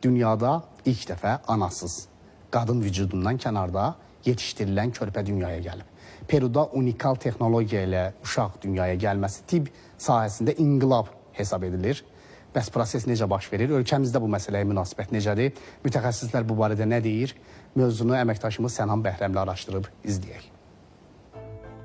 dünyada ilk dəfə anasız, qadın vücudundan kənarda yetişdirilən körpə dünyaya gəlib. Peruda unikal texnologiya ilə uşaq dünyaya gəlməsi tibb sahəsində inqilab hesab edilir. Bəs proses necə baş verir? Ölkəmizdə bu məsələyə münasibət necədir? Mütəxəssislər bu barədə nə deyir? Mövzunu əməkdaşımız Sənan Bəhrəmli araşdırıb izləyək.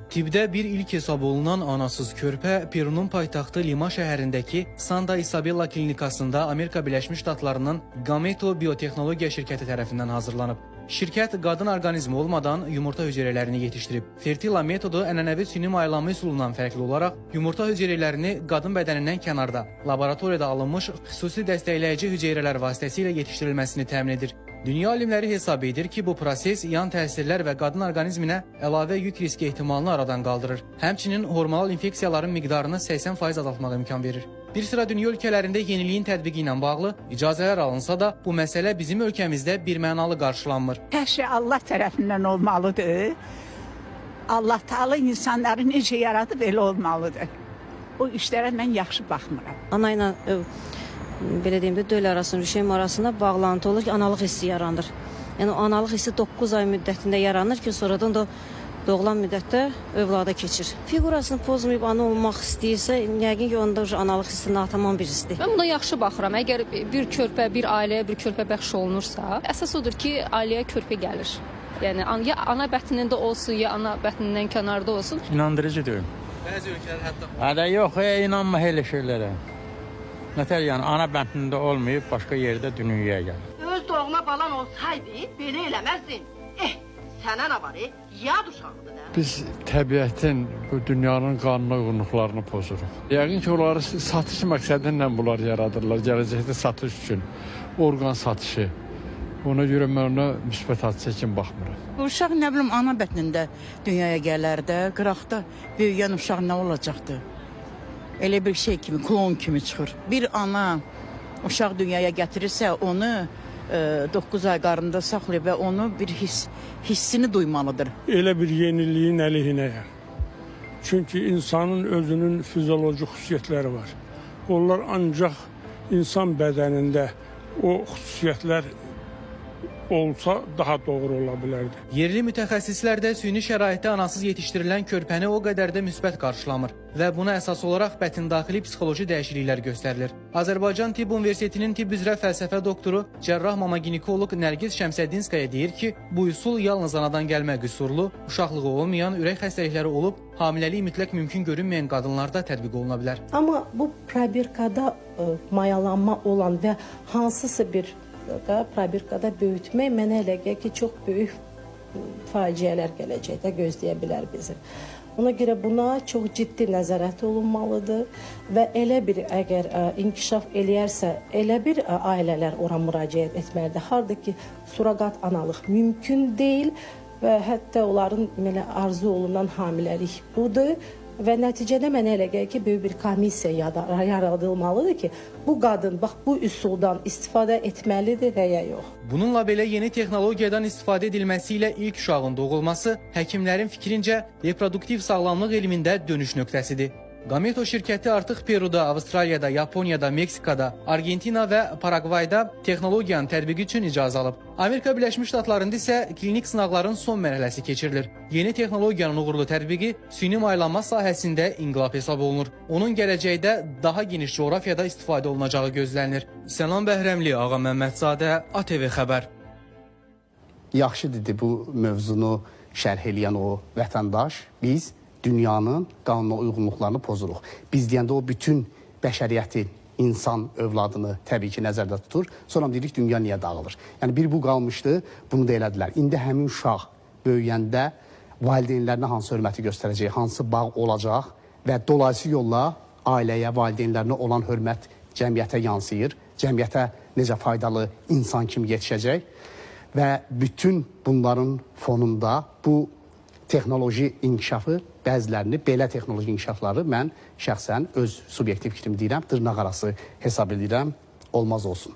Tibbdə bir ilk hesab olunan anasız körpə Perunun paytaxtı Lima şəhərindəki Santa Isabella klinikasında Amerika Birləşmiş Ştatlarının Gameto Biotexnologiya şirkəti tərəfindən hazırlanıb. Şirkət qadın orqanizmi olmadan yumurta hüceyrələrini yetişdirib. Fertila metodu ənənəvi süni maylanma üsulundan fərqli olaraq yumurta hüceyrələrini qadın bədənindən kənarda, laboratoriyada alınmış xüsusi dəstəkləyici hüceyrələr vasitəsilə yetişdirilməsini təmin edir. Dünya alimləri hesab edir ki, bu proses yan təsirlər və qadın orqanizminə əlavə yük riski ehtimalını aradan qaldırır. Həmçinin hormonal infeksiyaların miqdarını 80% azaltmağa imkan verir. Bir sıra dünya ölkələrində yeniliyin tətbiqi ilə bağlı icazələr alınsa da, bu məsələ bizim ölkəmizdə birmənalı qarşılanmır. Hər şey Allah tərəfindən olmalıdır. Allah Teala insanları necə yaradıb elə olmalıdır. O işlərə mən yaxşı baxmıram. Ana ilə belə deyim də, döl arasında, rüşeym arasında bağlantı olur ki, analıq hissi yaranır. Yəni o analıq hissi 9 ay müddətində yaranır ki, sonradan da doğulan müddətdə övlada keçir. Figurasını pozmayıb ana olmaq istəyirsə, yəqin ki, onda analıq hissi natamam birisidir. Mən buna yaxşı baxıram. Əgər bir körpə, bir ailəyə bir körpə bəxş olunursa, əsas odur ki, ailəyə körpə gəlir. Yəni ya ana bətnində olsun, ya ana bətnindən kənarda olsun. İnandırıcı deyil. Bəzi ölkələr hətta... Hələ yox, inanma elə şeylərə. Nətər yəni, ana bətnində olmayıb, başqa yerdə dünyaya gəlir. Öz doğma balan olsaydı, belə eləməzdin. Sənə nə var, yad uşağıdır da. Biz təbiətin, bu dünyanın qanuna uyğunluqlarını pozuruq. Yəqin ki, onları satış məqsədilə bunlar yaradırlar, gələcəkdə satış üçün, orqan satışı. Ona görə mən ona müsbət hadisə kimi baxmıram. Uşaq nə bilim ana bətnində dünyaya gələr də, qıraqda böyüyən uşaq nə olacaqdı? Elə bir şey kimi, klon kimi çıxır. Bir ana uşaq dünyaya gətirirsə, onu 9 ay qarında saxlayıb və onu bir hissini duymalıdır. Elə bir yeniliyin əleyhinəyəm. Çünki insanın özünün fizioloji xüsusiyyətləri var. Onlar ancaq insan bədənində o xüsusiyyətlər olsa daha doğru ola bilərdi. Yerli mütəxəssislər də süni şəraitdə anasız yetişdirilən körpəni o qədər də müsbət qarşılamır və buna əsas olaraq bətindaxili psixoloji dəyişikliklər göstərilir. Azərbaycan Tibb Universitetinin tibb üzrə fəlsəfə doktoru, cərrah mama-ginekoloq Nərgiz Şəmsəddinskaya deyir ki, bu üsul yalnız anadan gəlmə qüsurlu, uşaqlığı olmayan, ürək xəstəlikləri olub, hamiləlik mütləq mümkün görünməyən qadınlarda tətbiq oluna bilər. Amma bu probirkada mayalanma olan və hansısa bir probirkada böyütmək mənə elə gəlir ki, çox böyük faciələr gələcəkdə gözləyə bilər bizi. Ona görə buna çox ciddi nəzarət olunmalıdır və elə bir əgər inkişaf eləyərsə, elə bir ailələr ora müraciət etməlidir. Harda ki, suraqat analıq mümkün deyil və hətta onların arzu olunan hamiləlik budur. Və nəticədə mənə elə gəlir ki, böyük bir komissiya yaradılmalıdır ki, bu qadın bax bu üsuldan istifadə etməlidir və ya yox. Bununla belə yeni texnologiyadan istifadə edilməsi ilə ilk uşağın doğulması həkimlərin fikrincə reproduktiv sağlamlıq elmində dönüş nöqtəsidir. Gameto şirkəti artıq Peruda, Avstraliyada, Yaponiyada, Meksikada, Argentina və Paragvayda texnologiyanın tətbiqi üçün icazə alıb. Amerika Birləşmiş Ştatlarında isə klinik sınaqların son mərhələsi keçirilir. Yeni texnologiyanın uğurlu tətbiqi süni maylanma sahəsində inqilab hesab olunur. Onun gələcəkdə daha geniş coğrafiyada istifadə olunacağı gözlənilir. Sənan Bəhrəmli, Ağa Məmmədzadə, ATV Xəbər. Yaxşı dedi bu mövzunu şərh eləyən o vətəndaş. Biz dünyanın qanuna uyğunluqlarını pozuruq. Biz deyəndə o bütün bəşəriyyəti, insan övladını təbii ki, nəzərdə tutur. Sonra deyirik, dünya niyə dağılır? Yəni, bir bu qalmışdı, bunu da elədilər. İndi həmin uşaq böyüyəndə valideynlərinə hansı hörməti göstərəcək, hansı bağ olacaq və dolayısıyla yolla ailəyə, valideynlərinə olan hörmət cəmiyyətə yansıyır. Cəmiyyətə necə faydalı insan kimi yetişəcək və bütün bunların fonunda bu texnoloji inkişafı, bəzilərini, belə texnoloji inkişafları mən şəxsən öz subyektiv fikrimi deyirəm, dırnaq arası hesab edirəm, olmaz olsun.